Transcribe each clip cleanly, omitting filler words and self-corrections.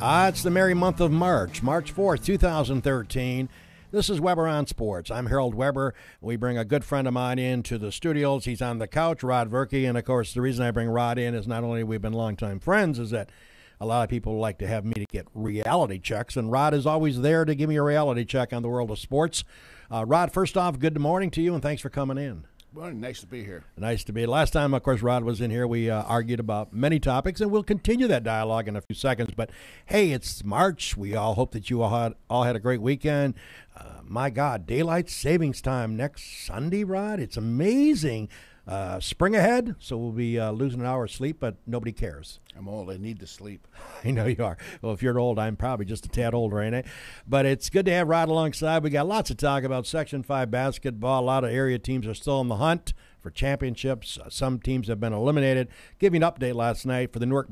It's the merry month of March, March 4th, 2013. This is Weber on Sports. I'm Harold Weber. We bring a good friend of mine into the studios. He's on the couch, Rod Verkey. And, of course, the reason I bring Rod in is not only we've been longtime friends, is that a lot of people like to have me to get reality checks. And Rod is always there to give me a reality check on the world of sports. Rod, first off, good morning to you, and thanks for coming in. Well, nice to be here. Nice to be. Last time, of course, Rod was in here, we argued about many topics, and we'll continue that dialogue in a few seconds. But, hey, it's March. We all hope that you all had a great weekend. My God, daylight savings time next Sunday, Rod. It's amazing. Spring ahead, so we'll be losing an hour of sleep, but nobody cares. I'm old. I need to sleep. I know you are. Well, if you're old, I'm probably just a tad older, ain't I? But it's good to have Rod alongside. We got lots to talk about. Section 5 basketball. A lot of area teams are still in the hunt for championships. Some teams have been eliminated. Give you an update last night for the Newark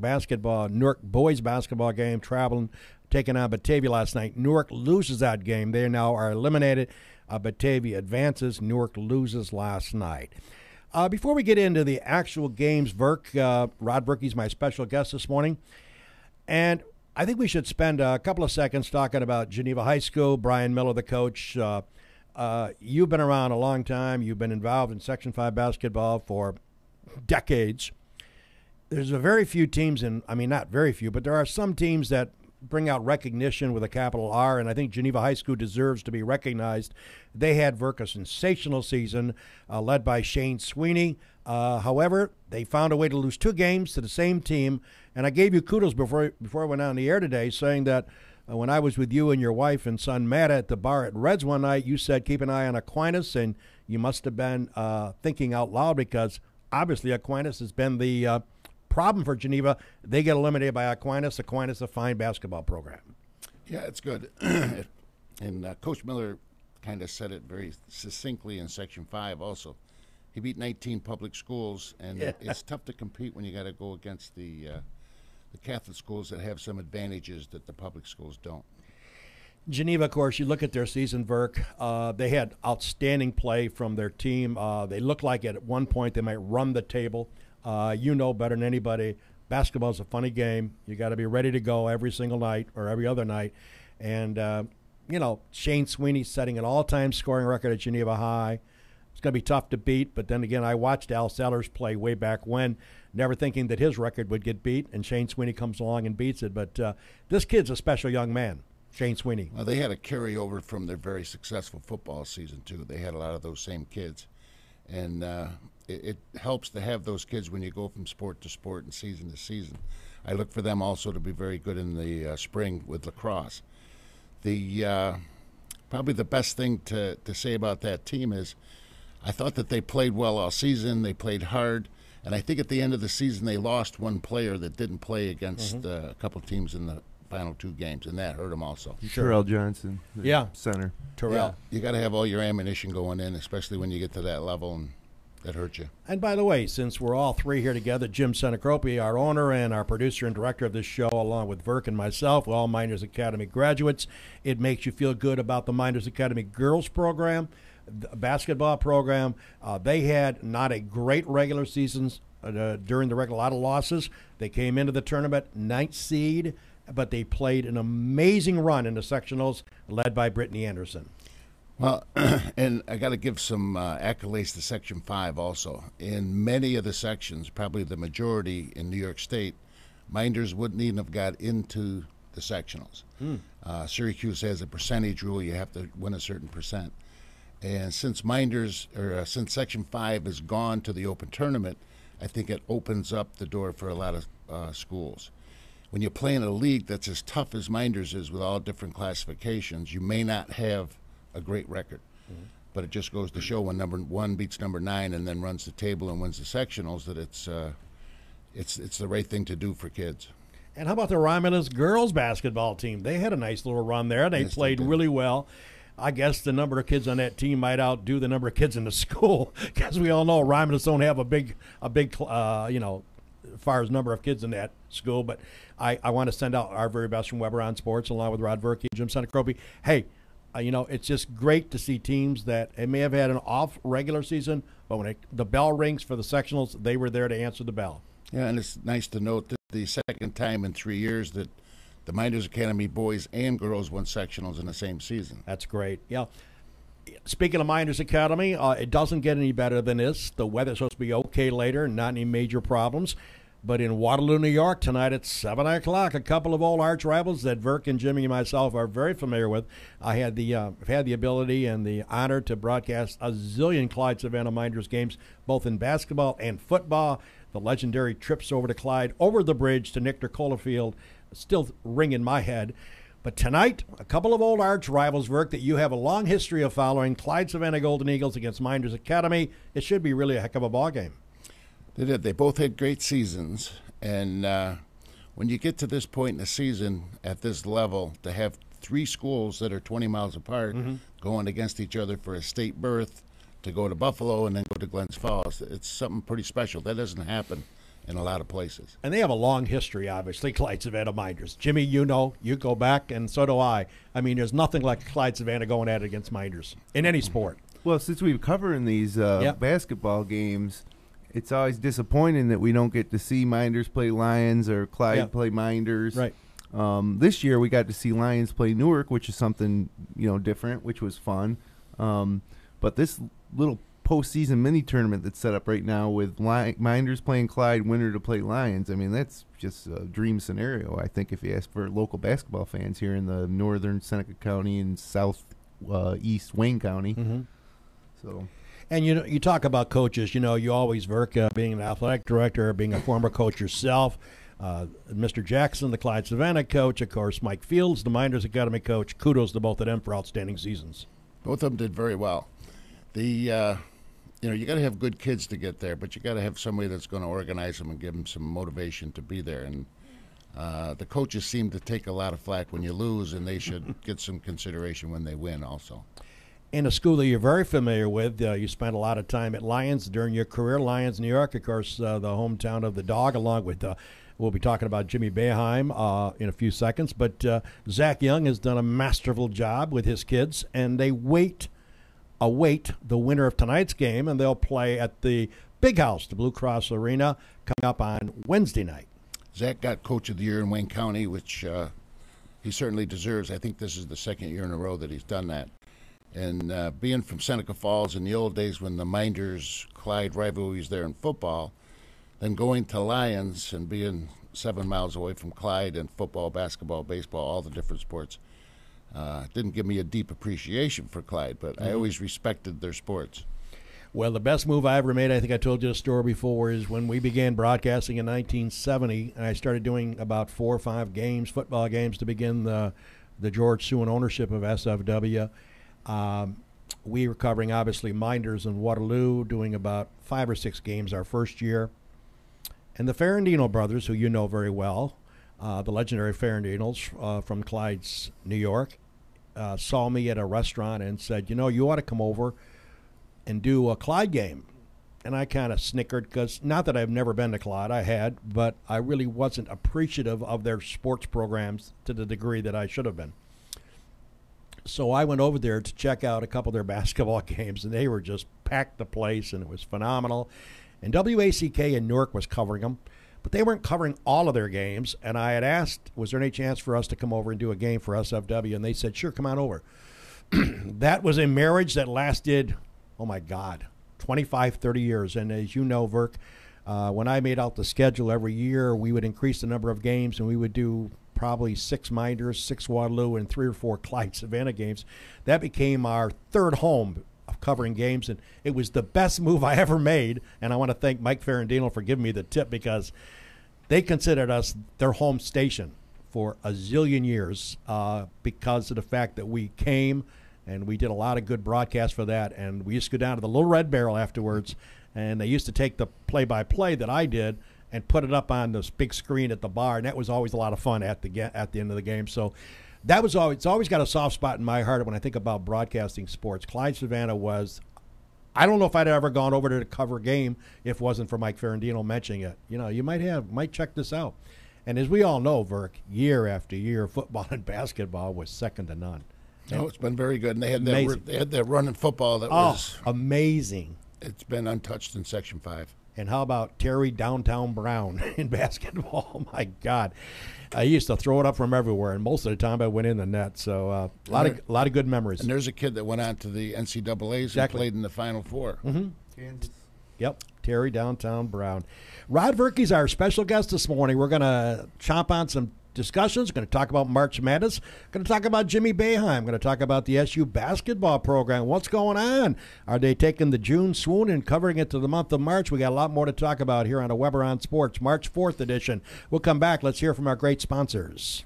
boys basketball game, traveling, taking on Batavia last night. Newark loses that game. They now are eliminated. Batavia advances. Newark loses last night. Before we get into the actual games, Rod Verkey's my special guest this morning. And I think we should spend a couple of seconds talking about Geneva High School. Brian Miller, the coach. You've been around a long time. You've been involved in Section 5 basketball for decades. There's a very few teams, not very few, but there are some teams that bring out recognition with a capital R, and I think Geneva High School deserves to be recognized. They had a sensational season led by Shane Sweeney. However, they found a way to lose 2 games to the same team, and I gave you kudos before I went on the air today, saying that when I was with you and your wife and son Matt at the bar at Reds one night, you said keep an eye on Aquinas, and you must have been thinking out loud because obviously Aquinas has been the problem for Geneva. They get eliminated by Aquinas. Aquinas, a fine basketball program. Yeah, it's good. And Coach Miller kind of said it very succinctly in Section 5 also. He beat 19 public schools, and it's tough to compete when you got to go against the Catholic schools that have some advantages that the public schools don't. Geneva, of course, you look at their season, Verk. They had outstanding play from their team. They looked like at one point they might run the table. You know better than anybody, basketball is a funny game. You got to be ready to go every single night or every other night. And, Shane Sweeney setting an all-time scoring record at Geneva High. It's going to be tough to beat, but then again, I watched Al Sellers play way back when, never thinking that his record would get beat, and Shane Sweeney comes along and beats it. But this kid's a special young man, Shane Sweeney. Well, they had a carryover from their very successful football season, too. They had a lot of those same kids. And it helps to have those kids when you go from sport to sport and season to season. I look for them also to be very good in the spring with lacrosse. Probably the best thing to say about that team is I thought that they played well all season. They played hard. And I think at the end of the season they lost one player that didn't play against a couple teams in the final 2 games, and that hurt them also. Terrell Johnson, center. Terrell. Yeah, you got to have all your ammunition going in, especially when you get to that level, and that hurts you. And by the way, since we're all 3 here together, Jim Senacropi, our owner and our producer and director of this show, along with Verk and myself, all Miners Academy graduates, it makes you feel good about the Miners Academy girls program, the basketball program. They had not a great regular season during the regular, a lot of losses. They came into the tournament 9th seed, but they played an amazing run in the sectionals led by Brittany Anderson. Well, and I got to give some accolades to Section 5 also. In many of the sections, probably the majority in New York State, Minders wouldn't even have got into the sectionals. Syracuse has a percentage rule. You have to win a certain percent. And since since Section 5 has gone to the open tournament, I think it opens up the door for a lot of schools. When you play in a league that's as tough as Minders is with all different classifications, you may not have a great record. But it just goes to show when number 1 beats number 9 and then runs the table and wins the sectionals that it's the right thing to do for kids. And how about the Romulus girls basketball team? They had a nice little run there. They played really well. I guess the number of kids on that team might outdo the number of kids in the school, because we all know Romulus don't have a big, as far as number of kids in that school. But I want to send out our very best from Weber on Sports, along with Rod Verkey and Jim Senacropi. Hey, it's just great to see teams that it may have had an off regular season, but when the bell rings for the sectionals, they were there to answer the bell. Yeah, and it's nice to note that the second time in 3 years that the Minders Academy boys and girls won sectionals in the same season. That's great. Yeah. Speaking of Minders Academy, it doesn't get any better than this. The weather's supposed to be okay later, not any major problems. But in Waterloo, New York, tonight at 7 o'clock, a couple of old arch rivals that Verk and Jimmy and myself are very familiar with. I had have had the ability and the honor to broadcast a zillion Clyde-Savannah Minders games, both in basketball and football. The legendary trips over to Clyde, over the bridge to Nichter-Cola Field, still ring in my head. But tonight, a couple of old arch rivals, Verk, that you have a long history of following, Clyde-Savannah Golden Eagles against Minders Academy. It should be really a heck of a ball game. They did. They both had great seasons. And when you get to this point in the season at this level, to have three schools that are 20 miles apart going against each other for a state berth, to go to Buffalo and then go to Glens Falls, it's something pretty special. That doesn't happen in a lot of places. And they have a long history, obviously, Clyde-Savannah Minders. Jimmy, you know, you go back, and so do I. I mean, there's nothing like Clyde-Savannah going at it against Minders in any sport. Well, since we've covered these basketball games, it's always disappointing that we don't get to see Minders play Lions or Clyde play Minders. Right. This year we got to see Lions play Newark, which is something different, which was fun. But this little postseason mini tournament that's set up right now with Minders playing Clyde, winner to play Lions. I mean, that's just a dream scenario, I think, if you ask for local basketball fans here in the northern Seneca County and southeast Wayne County. So. And you talk about coaches. You always work being an athletic director, being a former coach yourself. Mr. Jackson, the Clyde-Savannah coach, of course, Mike Fields, the Minders Academy coach. Kudos to both of them for outstanding seasons. Both of them did very well. You got to have good kids to get there, but you got to have somebody that's going to organize them and give them some motivation to be there. And the coaches seem to take a lot of flack when you lose, and they should get some consideration when they win also. In a school that you're very familiar with, you spent a lot of time at Lions during your career. Lions, New York, of course, the hometown of the Dog, along with we'll be talking about Jimmy Boeheim in a few seconds. But Zach Young has done a masterful job with his kids, and they await the winner of tonight's game, and they'll play at the Big House, the Blue Cross Arena, coming up on Wednesday night. Zach got Coach of the Year in Wayne County, which he certainly deserves. I think this is the second year in a row that he's done that. And being from Seneca Falls in the old days when the Minders-Clyde rivalry was there in football, then going to Lions and being 7 miles away from Clyde and football, basketball, baseball, all the different sports, didn't give me a deep appreciation for Clyde, but I always respected their sports. Well, the best move I ever made, I think I told you the story before, is when we began broadcasting in 1970, and I started doing about 4 or 5 games, football games, to begin the George Sewin ownership of SFW. We were covering, obviously, Minders and Waterloo, doing about 5 or 6 games our first year. And the Ferrandino brothers, who you know very well, the legendary Ferrandinos from Clyde's, New York, saw me at a restaurant and said, you ought to come over and do a Clyde game. And I kind of snickered because, not that I've never been to Clyde, I had, but I really wasn't appreciative of their sports programs to the degree that I should have been. So I went over there to check out a couple of their basketball games, and they were just packed the place, and it was phenomenal. And WACK in Newark was covering them, but they weren't covering all of their games. And I had asked, was there any chance for us to come over and do a game for SFW? And they said, sure, come on over. That was a marriage that lasted, 25, 30 years. And as you know, Verk, when I made out the schedule every year, we would increase the number of games, and we would do probably 6 Minders, 6 Waterloo, and 3 or 4 Clyde-Savannah games. That became our third home of covering games, and it was the best move I ever made. And I want to thank Mike Ferrandino for giving me the tip, because they considered us their home station for a zillion years because of the fact that we came and we did a lot of good broadcasts for that. And we used to go down to the Little Red Barrel afterwards, and they used to take the play-by-play that I did and put it up on this big screen at the bar, and that was always a lot of fun at the end of the game. So that was always, it's always got a soft spot in my heart when I think about broadcasting sports. Clyde-Savannah was, I don't know if I'd ever gone over there to cover a game if it wasn't for Mike Ferrandino mentioning it. You might check this out. And as we all know, Verk, year after year, football and basketball was second to none. No, it's been very good. And they had that run in football that was amazing. It's been untouched in Section 5. And how about Terry Downtown Brown in basketball? My God. I used to throw it up from everywhere, and most of the time I went in the net. So a lot of good memories. And there's a kid that went on to the NCAAs Exactly. and played in the Final Four. Mm-hmm. Kansas. Yep, Terry Downtown Brown. Rod Verkey's our special guest this morning. We're going to chomp on some discussions. We're going to talk about March Madness. Going to talk about Jimmy Boeheim. Going to talk about the SU basketball program. What's going on? Are they taking the June swoon and covering it to the month of March? We got a lot more to talk about here on a Weber on Sports March 4th edition. We'll come back. Let's hear from our great sponsors.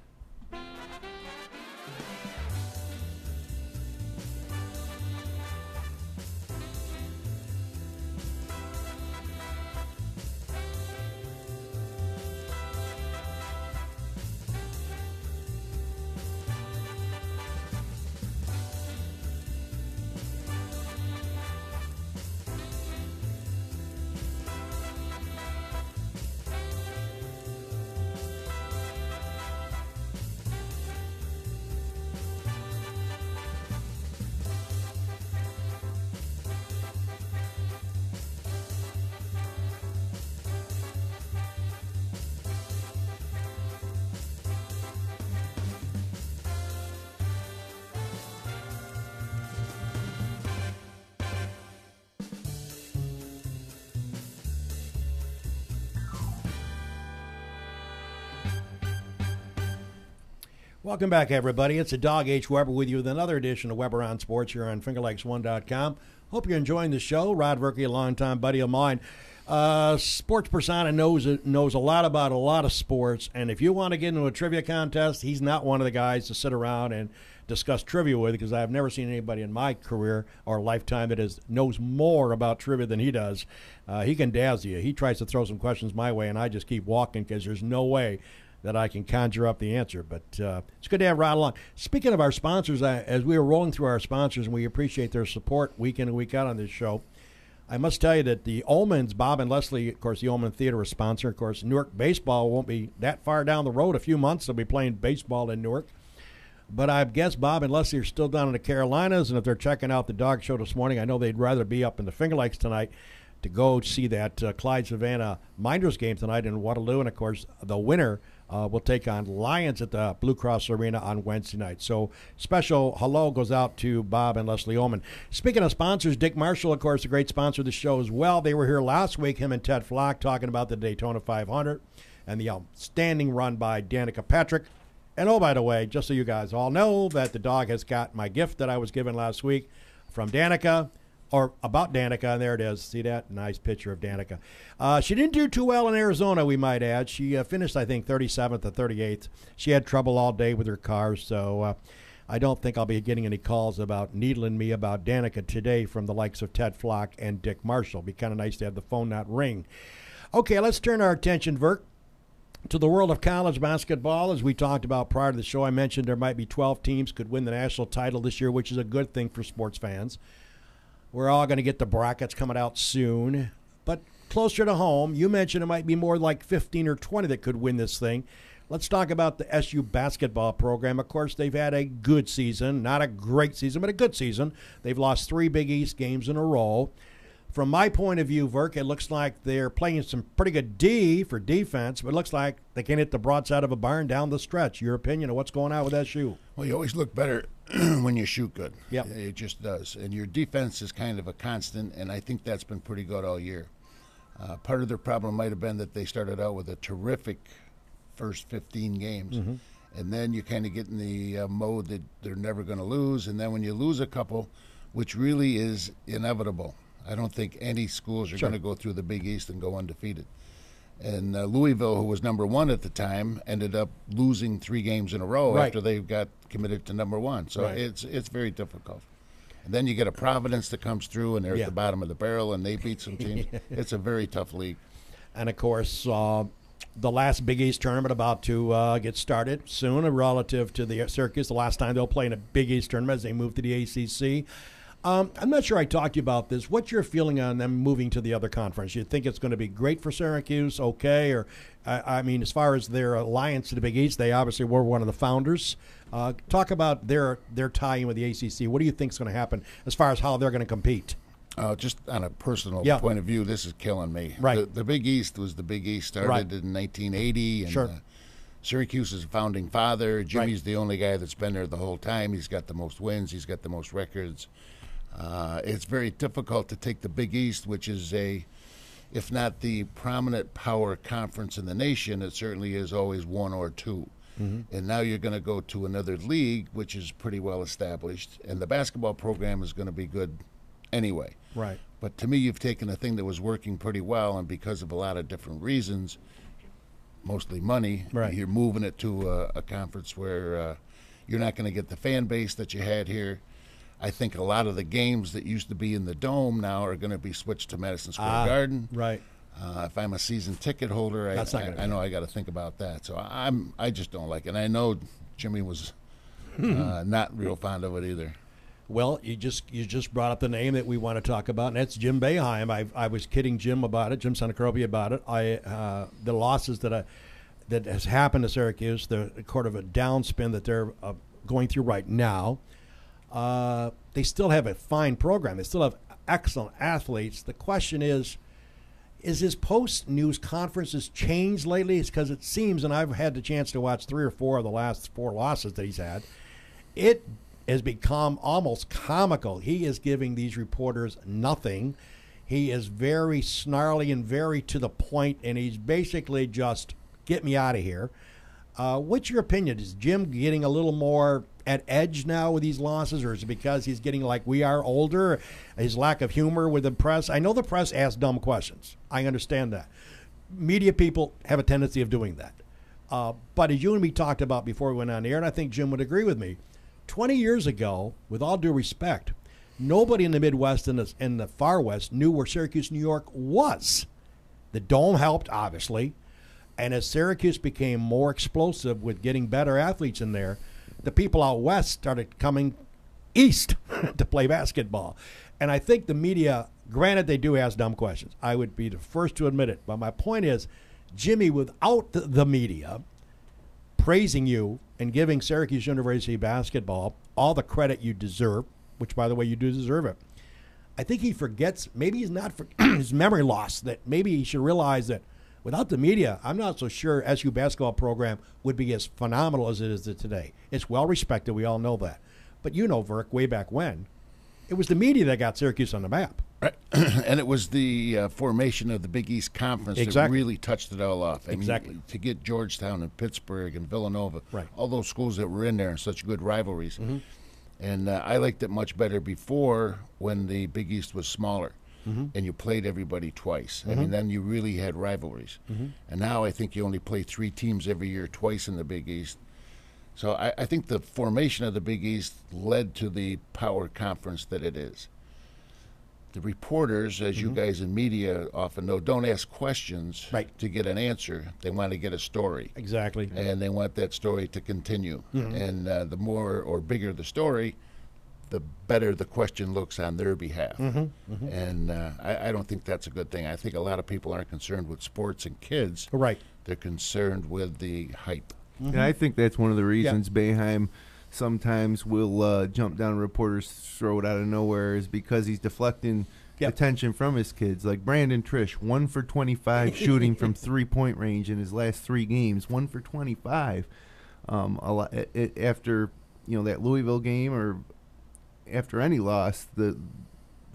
Welcome back, everybody. It's a Dog H. Weber with you with another edition of Weber on Sports here on FingerLakes1.com. Hope you're enjoying the show. Rod Verkey, a longtime buddy of mine. Sports persona knows a lot about a lot of sports, and if you want to get into a trivia contest, he's not one of the guys to sit around and discuss trivia with, because I've never seen anybody in my career or lifetime that knows more about trivia than he does. He can dazzle you. He tries to throw some questions my way, and I just keep walking because there's no way that I can conjure up the answer. But it's good to have Rod along. Speaking of our sponsors, as we were rolling through our sponsors, and we appreciate their support week in and week out on this show, I must tell you that the Ullmans, Bob and Leslie, of course, the Ullman Theater is sponsor. Of course, Newark baseball won't be that far down the road. A few months, they'll be playing baseball in Newark. But I guess Bob and Leslie are still down in the Carolinas, and if they're checking out the dog show this morning, I know they'd rather be up in the Finger Lakes tonight to go see that Clyde-Savannah Minders game tonight in Waterloo. And, of course, the winner will take on Lions at the Blue Cross Arena on Wednesday night. So special hello goes out to Bob and Leslie Ullman. Speaking of sponsors, Dick Marshall, of course, a great sponsor of the show as well. They were here last week, him and Ted Flock, talking about the Daytona 500 and the outstanding run by Danica Patrick. And, oh, by the way, just so you guys all know, that the dog has got my gift that I was given last week from Danica, or about Danica, and there it is. See that? Nice picture of Danica. She didn't do too well in Arizona, we might add. She finished, I think, 37th or 38th. She had trouble all day with her car, so I don't think I'll be getting any calls about needling me about Danica today from the likes of Ted Flock and Dick Marshall. It'd be kind of nice to have the phone not ring. Okay, let's turn our attention, Verk, to the world of college basketball. As we talked about prior to the show, I mentioned there might be 12 teams could win the national title this year, which is a good thing for sports fans. We're all going to get the brackets coming out soon. But closer to home, you mentioned it might be more like 15 or 20 that could win this thing. Let's talk about the SU basketball program. Of course, they've had a good season. Not a great season, but a good season. They've lost 3 Big East games in a row. From my point of view, Verk, it looks like they're playing some pretty good D for defense, but it looks like they can hit the broadside of a barn down the stretch. Your opinion of what's going on with SU? Well, you always look better when you shoot good. Yep. It just does. And your defense is kind of a constant, and I think that's been pretty good all year. Part of their problem might have been that they started out with a terrific first 15 games, and then you kind of get in the mode that they're never going to lose, and then when you lose a couple, which really is inevitable, I don't think any schools are going to go through the Big East and go undefeated. And Louisville, who was number 1 at the time, ended up losing 3 games in a row after they got committed to number 1. So it's very difficult. And then you get a Providence that comes through, and they're at the bottom of the barrel, and they beat some teams. It's a very tough league. And, of course, the last Big East tournament about to get started soon relative to the Syracuse. The last time they'll play in a Big East tournament as they move to the ACC. I'm not sure I talked to you about this. What's your feeling on them moving to the other conference? You think it's going to be great for Syracuse, okay? Or, I mean, as far as their alliance to the Big East, they obviously were one of the founders. Talk about their tie-in with the ACC. What do you think is going to happen as far as how they're going to compete? Just on a personal Yeah. point of view, this is killing me. Right. The Big East was the Big East, started Right. in 1980. And, Sure. Syracuse is a founding father. Jimmy's the only guy that's been there the whole time. He's got the most wins. He's got the most records. It's very difficult to take the Big East, which is if not the prominent power conference in the nation, it certainly is always one or two. Mm-hmm. And now you're going to go to another league, which is pretty well established, and the basketball program is going to be good anyway. Right. But to me, you've taken a thing that was working pretty well, and because of a lot of different reasons, mostly money, right. you're moving it to a conference where you're not going to get the fan base that you had here. I think a lot of the games that used to be in the Dome now are going to be switched to Madison Square Garden. Right. If I'm a season ticket holder, I know I got to think about that. So I just don't like it. And I know Jimmy was not real fond of it either. Well, you just brought up the name that we want to talk about, and that's Jim Boeheim. I was kidding Jim about it, Jim Sanacropi about it. The losses that has happened to Syracuse, the sort of a downspin that they're going through right now. They still have a fine program. They still have excellent athletes. The question is his post-news conferences changed lately? It's because it seems, and I've had the chance to watch 3 or 4 of the last 4 losses that he's had, it has become almost comical. He is giving these reporters nothing. He is very snarly and very to the point, and he's basically just, get me out of here. What's your opinion? Is Jim getting a little more at edge now with these losses, or is it because he's getting like we are older, his lack of humor with the press? I know the press asks dumb questions. I understand that. Media people have a tendency of doing that. But as you and me talked about before we went on the air, and I think Jim would agree with me, 20 years ago, with all due respect, nobody in the Midwest and the Far West knew where Syracuse, New York was. The Dome helped, obviously. And as Syracuse became more explosive with getting better athletes in there, the people out west started coming east to play basketball. And I think the media, granted they do ask dumb questions, I would be the first to admit it. But my point is, Jimmy, without the media praising you and giving Syracuse University basketball all the credit you deserve, which, by the way, you do deserve it, I think he forgets, maybe he's not, his memory loss, that maybe he should realize that without the media, I'm not so sure SU basketball program would be as phenomenal as it is today. It's well respected. We all know that. But you know, Verk, way back when, it was the media that got Syracuse on the map. Right. And it was the formation of the Big East Conference that really touched it all off. I mean, to get Georgetown and Pittsburgh and Villanova, all those schools that were in there and such good rivalries. Mm-hmm. And I liked it much better before when the Big East was smaller. Mm-hmm. And you played everybody twice. Mm-hmm. I mean, then you really had rivalries. Mm-hmm. And now I think you only play 3 teams every year, twice in the Big East. So I think the formation of the Big East led to the power conference that it is. The reporters, as you guys in media often know, don't ask questions to get an answer. They want to get a story. Exactly. And they want that story to continue. Mm-hmm. And the more or bigger the story, the better the question looks on their behalf. Mm-hmm, mm-hmm. And I don't think that's a good thing. I think a lot of people aren't concerned with sports and kids. Right. They're concerned with the hype. Mm-hmm. And I think that's one of the reasons Boeheim sometimes will jump down a reporter's throat out of nowhere, is because he's deflecting attention from his kids. Like Brandon Trish, 1 for 25 shooting from 3-point range in his last 3 games. 1 for 25. After that Louisville game, or after any loss, they're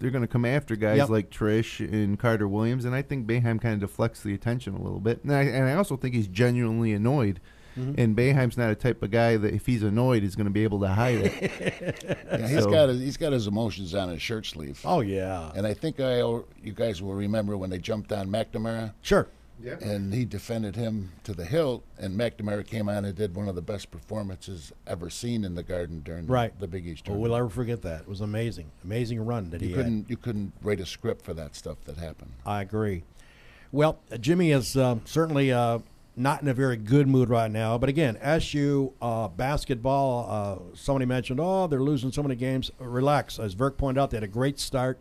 going to come after guys like Trish and Carter Williams, and I think Boeheim kind of deflects the attention a little bit. And I also think he's genuinely annoyed. Mm-hmm. And Boeheim's not a type of guy that if he's annoyed is going to be able to hide it. He's got his emotions on his shirt sleeve. Oh yeah. And I think you guys will remember when they jumped on McNamara. Sure. Yeah. And he defended him to the hilt, and McNamara came on and did one of the best performances ever seen in the Garden during the Big East tournament. We'll never forget that. It was amazing run that he had. You couldn't write a script for that stuff that happened. I agree. Well, Jimmy is certainly not in a very good mood right now. But again, SU basketball, somebody mentioned, they're losing so many games. Relax. As Verk pointed out, they had a great start.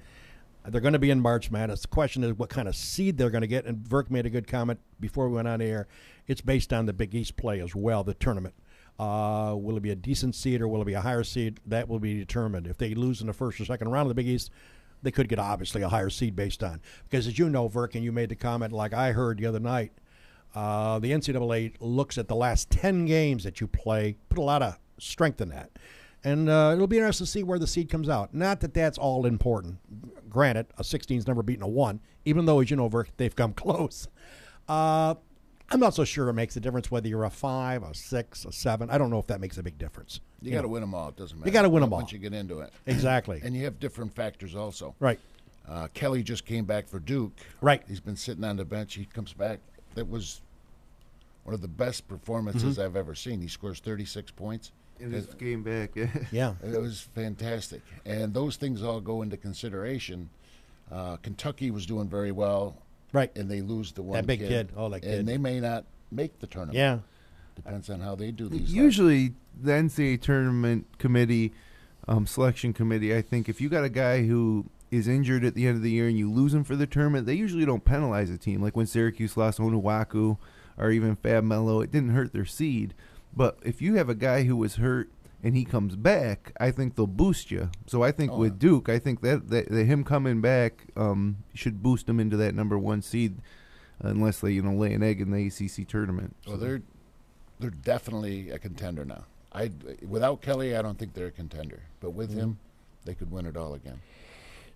They're going to be in March Madness. The question is what kind of seed they're going to get. And Verk made a good comment before we went on the air. It's based on the Big East play as well, the tournament. Will it be a decent seed or will it be a higher seed? That will be determined. If they lose in the first or second round of the Big East, they could get obviously a higher seed based on. Because as you know, Verk, and you made the comment like I heard the other night, the NCAA looks at the last 10 games that you play, put a lot of strength in that. And it'll be interesting to see where the seed comes out. Not that that's all important. Granted, a 16's never beaten a 1, even though, as you know, Verk, they've come close. I'm not so sure it makes a difference whether you're a 5, a 6, a 7. I don't know if that makes a big difference. You got to win them all. It doesn't matter. You got to win them all. Once you get into it. Exactly. And you have different factors also. Right. Kelly just came back for Duke. Right. He's been sitting on the bench. He comes back. That was one of the best performances I've ever seen. He scores 36 points. In his game back, Yeah. It was fantastic. And those things all go into consideration. Kentucky was doing very well. Right. And they lose the one That big kid. Oh, that kid. And they may not make the tournament. Yeah. Depends on how they do these. Usually, the NCAA tournament committee, selection committee, I think if you got a guy who is injured at the end of the year and you lose him for the tournament, they usually don't penalize a team. Like when Syracuse lost Onuaku or even Fab Melo, it didn't hurt their seed. But if you have a guy who was hurt and he comes back, I think they'll boost you. So I think with Duke, I think that him coming back should boost him into that number 1 seed, unless they lay an egg in the ACC tournament. Well, they're definitely a contender now. Without Kelly, I don't think they're a contender. But with him, they could win it all again.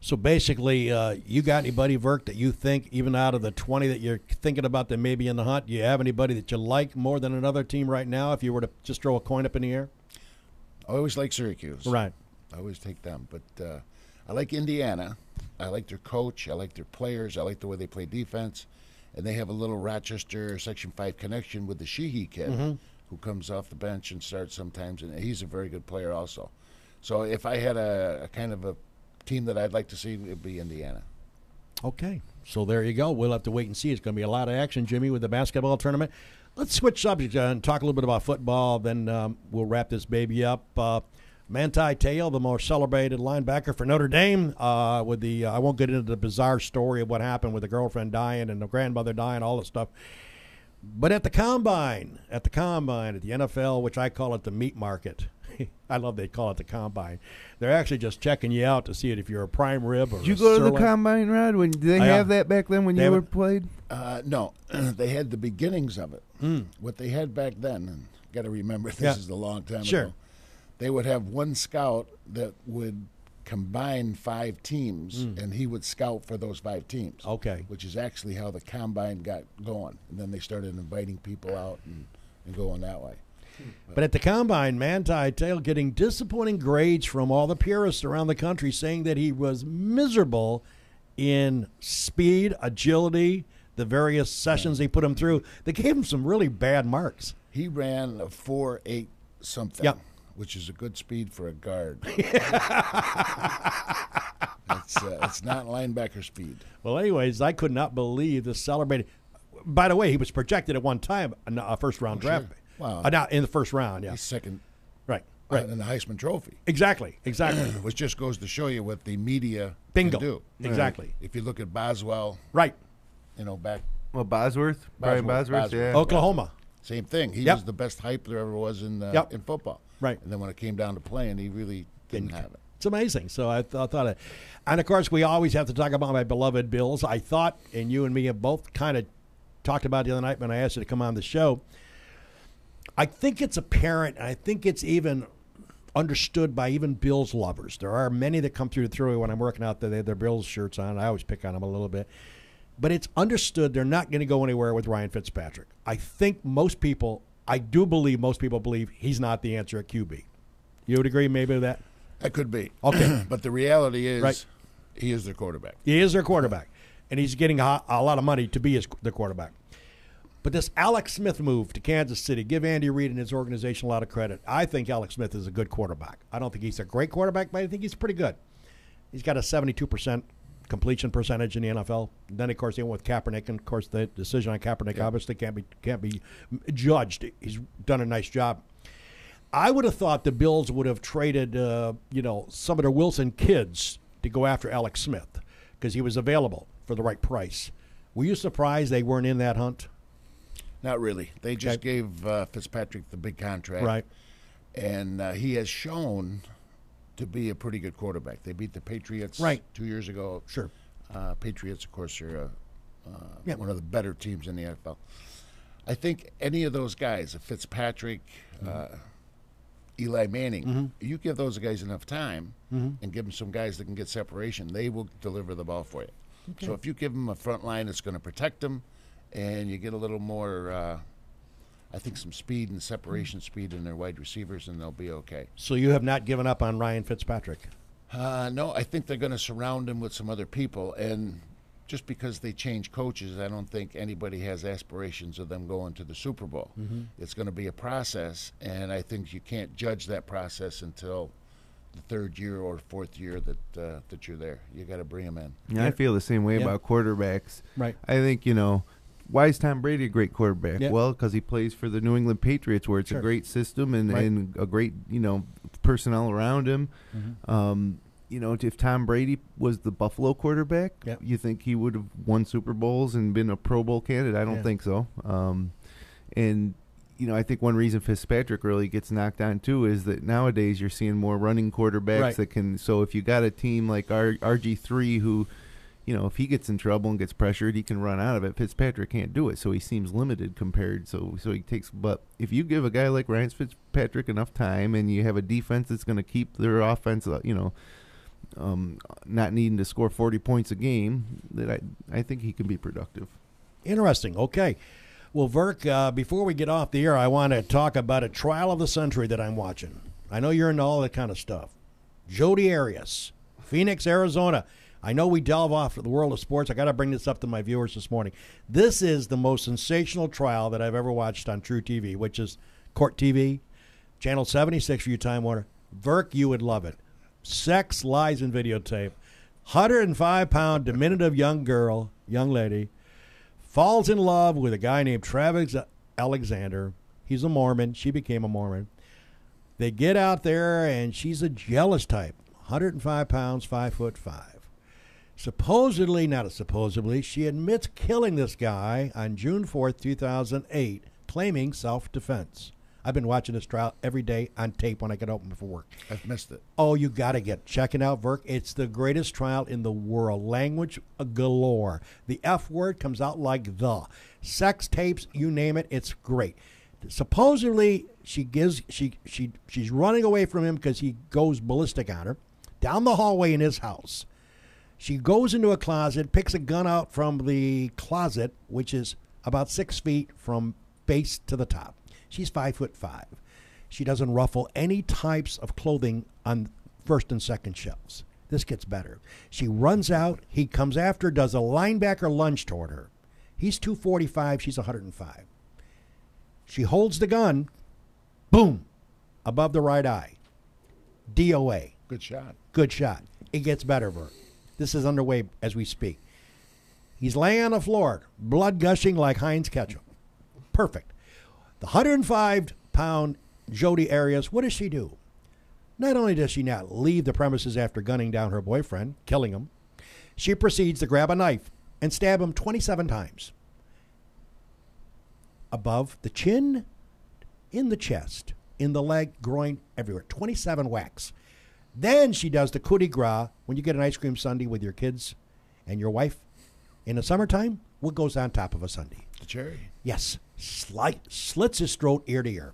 So basically, you got anybody, Verk, that you think, even out of the 20 that you're thinking about that may be in the hunt, do you have anybody that you like more than another team right now if you were to just throw a coin up in the air? I always like Syracuse. Right. I always take them. But I like Indiana. I like their coach. I like their players. I like the way they play defense. And they have a little Rochester Section 5 connection with the Sheehy kid who comes off the bench and starts sometimes. And he's a very good player also. So if I had a kind of a team that I'd like to see, it would be Indiana. Okay. So there you go. We'll have to wait and see. It's going to be a lot of action, Jimmy, with the basketball tournament. Let's switch subjects and talk a little bit about football. Then we'll wrap this baby up. Manti Te'o, the most celebrated linebacker for Notre Dame, with the I won't get into the bizarre story of what happened with the girlfriend dying and the grandmother dying, all this stuff. But at the combine, at the NFL, which I call it the meat market. I love they call it the combine. They're actually just checking you out to see if you're a prime rib or. Did you go to the combine, Rod? Did they have that back then when you were played? No, they had the beginnings of it. What they had back then, and got to remember this is a long time ago. They would have one scout that would combine 5 teams, and he would scout for those 5 teams. Okay. Which is actually how the combine got going. And then they started inviting people out and going that way. But at the combine, Manti Te'o getting disappointing grades from all the purists around the country, saying that he was miserable in speed, agility, the various sessions they put him through. They gave him some really bad marks. He ran a 4.8 something. Yep. Which is a good speed for a guard. It's not linebacker speed. Well, anyways, I could not believe this celebrated. By the way, he was projected at one time a first-round draft. Sure. Wow. Not in the first round, yeah. He's second. Right. In the Heisman Trophy. Exactly. Which just goes to show you what the media Bingo. can do. Exactly. If you look at Boswell. Right. Back. Well, Bosworth? Brian Bosworth, yeah. Oklahoma. Same thing. He was the best hype there ever was in football. Right. And then when it came down to playing, he really didn't have it. It's amazing. So I thought it. And, of course, we always have to talk about my beloved Bills. I thought, and you and me have both kind of talked about it the other night when I asked you to come on the show, I think it's apparent, and I think it's even understood by even Bills lovers. There are many that come through the thruway when I'm working out there. They have their Bills shirts on. I always pick on them a little bit. But it's understood they're not going to go anywhere with Ryan Fitzpatrick. I think I do believe most people believe he's not the answer at QB. You would agree maybe with that? That could be. Okay. But the reality is he is their quarterback. He is their quarterback. And he's getting a lot of money to be the quarterback. But this Alex Smith move to Kansas City, give Andy Reid and his organization a lot of credit. I think Alex Smith is a good quarterback. I don't think he's a great quarterback, but I think he's pretty good. He's got a 72% completion percentage in the NFL. And then, of course, they went with Kaepernick, and, of course, the decision on Kaepernick obviously can't be judged. He's done a nice job. I would have thought the Bills would have traded, some of their Wilson kids to go after Alex Smith because he was available for the right price. Were you surprised they weren't in that hunt? Not really. They just gave Fitzpatrick the big contract. Right. And he has shown to be a pretty good quarterback. They beat the Patriots Right. 2 years ago. Sure. Patriots, of course, are Yep. one of the better teams in the NFL. I think any of those guys, Fitzpatrick, Eli Manning, you give those guys enough time and give them some guys that can get separation, they will deliver the ball for you. Okay. So if you give them a front line that's going to protect them, and you get a little more, I think, some speed and separation speed in their wide receivers, and they'll be okay. So you have not given up on Ryan Fitzpatrick? No, I think they're going to surround him with some other people, and just because they change coaches, I don't think anybody has aspirations of them going to the Super Bowl. It's going to be a process, and I think you can't judge that process until the third year or fourth year that you're there. You got to bring them in. Yeah, I feel the same way Yeah. about quarterbacks. Right. I think, why is Tom Brady a great quarterback? Yeah. Well, because he plays for the New England Patriots, where it's Sure. a great system and, Right. and a great, personnel around him. If Tom Brady was the Buffalo quarterback, Yep. you think he would have won Super Bowls and been a Pro Bowl candidate? I don't Yeah. think so. I think one reason Fitzpatrick really gets knocked on too is that nowadays you're seeing more running quarterbacks Right. that can. So if you got a team like RG3 who, if he gets in trouble and gets pressured, he can run out of it. Fitzpatrick can't do it, so he seems limited compared. So he takes. But if you give a guy like Ryan Fitzpatrick enough time, and you have a defense that's going to keep their offense, not needing to score 40 points a game, that I think he can be productive. Interesting. Okay. Well, Verk, before we get off the air, I want to talk about a trial of the century that I'm watching. I know you're into all that kind of stuff. Jodie Arias, Phoenix, Arizona. I know we delve off the world of sports. I got to bring this up to my viewers this morning. This is the most sensational trial that I've ever watched on True TV, which is Court TV, Channel 76 for you, Time Warner. Verk, you would love it. Sex, lies, and videotape. 105-pound diminutive young lady, falls in love with a guy named Travis Alexander. He's a Mormon. She became a Mormon. They get out there, and she's a jealous type. 105 pounds, 5'5". Supposedly, she admits killing this guy on June 4th, 2008, claiming self-defense. I've been watching this trial every day on tape when I get home before work. I've missed it. Oh, you got to check it out, Verk. It's the greatest trial in the world. Language galore. The F word comes out like the. Sex tapes, you name it, it's great. Supposedly, she's running away from him because he goes ballistic on her down the hallway in his house. She goes into a closet, picks a gun out from the closet, which is about 6 feet from base to the top. She's 5'5". She doesn't ruffle any types of clothing on first and second shelves. This gets better. She runs out. He comes after, does a linebacker lunge toward her. He's 245. She's 105. She holds the gun. Boom. Above the right eye. DOA. Good shot. Good shot. It gets better, Bert. This is underway as we speak. He's laying on the floor, blood gushing like Heinz ketchup. Perfect. The 105-pound Jodie Arias, what does she do? Not only does she not leave the premises after gunning down her boyfriend, killing him, she proceeds to grab a knife and stab him 27 times. Above the chin, in the chest, in the leg, groin, everywhere. 27 whacks. Then she does the coup de grace when you get an ice cream sundae with your kids and your wife. In the summertime, what goes on top of a sundae? The cherry. Yes. Slits his throat ear to ear.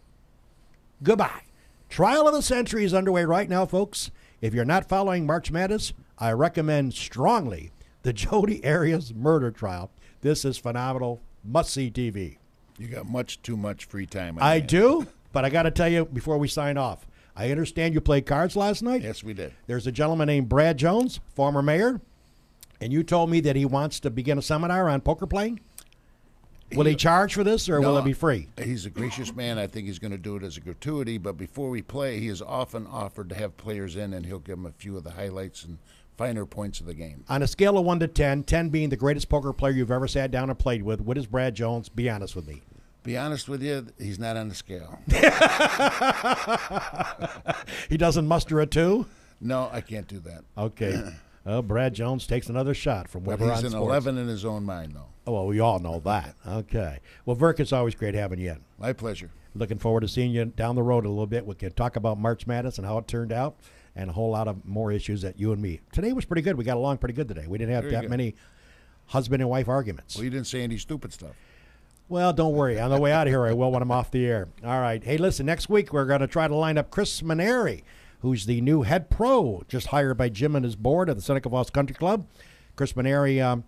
Goodbye. Trial of the century is underway right now, folks. If you're not following March Madness, I recommend strongly the Jodie Arias murder trial. This is phenomenal. Must-see TV. You got much too much free time. I do, but I got to tell you before we sign off, I understand you played cards last night. Yes, we did. There's a gentleman named Brad Jones, former mayor, and you told me that he wants to begin a seminar on poker playing. Will he charge for this, or will it be free? He's a gracious man. I think he's going to do it as a gratuity. But before we play, he has often offered to have players in, and he'll give them a few of the highlights and finer points of the game. On a scale of 1 to 10, 10 being the greatest poker player you've ever sat down and played with, what is Brad Jones? Be honest with me. Be honest with you, he's not on the scale. He doesn't muster a 2? No, I can't do that. Okay. Brad Jones takes another shot from But Weber he's on an Sports. 11 in his own mind, though. Oh, well, we all know that. Okay. Well, Verk, it's always great having you in. My pleasure. Looking forward to seeing you down the road a little bit. We can talk about March Madness and how it turned out. and a whole lot of more issues that you and me. Today was pretty good. We got along pretty good today. We didn't have that many husband and wife arguments. Well, you didn't say any stupid stuff. Well, don't worry. On the way out of here, I will when I'm off the air. All right. Hey, listen, next week we're going to try to line up Chris Maneri, who's the new head pro, just hired by Jim and his board at the Seneca Falls Country Club. Chris Maneri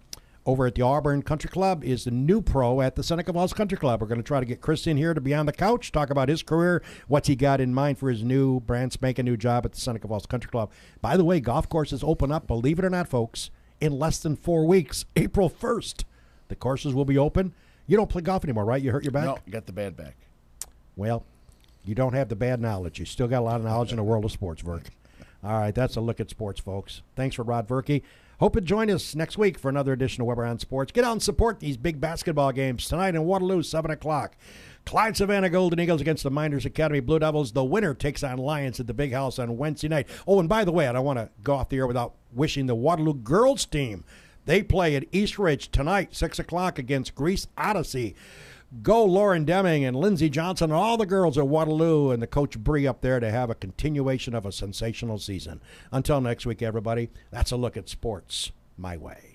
over at the Auburn Country Club is the new pro at the Seneca Falls Country Club. We're going to try to get Chris in here to be on the couch, talk about his career, what's he got in mind for his new brand spanking new job at the Seneca Falls Country Club. By the way, golf courses open up, believe it or not, folks, in less than 4 weeks, April 1st. The courses will be open. You don't play golf anymore, right? You hurt your back? No, got the bad back. Well, you don't have the bad knowledge. You still got a lot of knowledge in the world of sports, Verk. All right, that's a look at sports, folks. Thanks for Rod Verkey. Hope you join us next week for another edition of Weber on Sports. Get out and support these big basketball games tonight in Waterloo, 7 o'clock. Clyde-Savannah Golden Eagles against the Miners Academy Blue Devils. The winner takes on Lions at the Big House on Wednesday night. Oh, and by the way, I don't want to go off the air without wishing the Waterloo girls team. They play at East Ridge tonight, 6 o'clock against Greece Odyssey. Go Lauren Deming and Lindsey Johnson and all the girls at Waterloo and the Coach Bree up there to have a continuation of a sensational season. Until next week, everybody, that's a look at sports my way.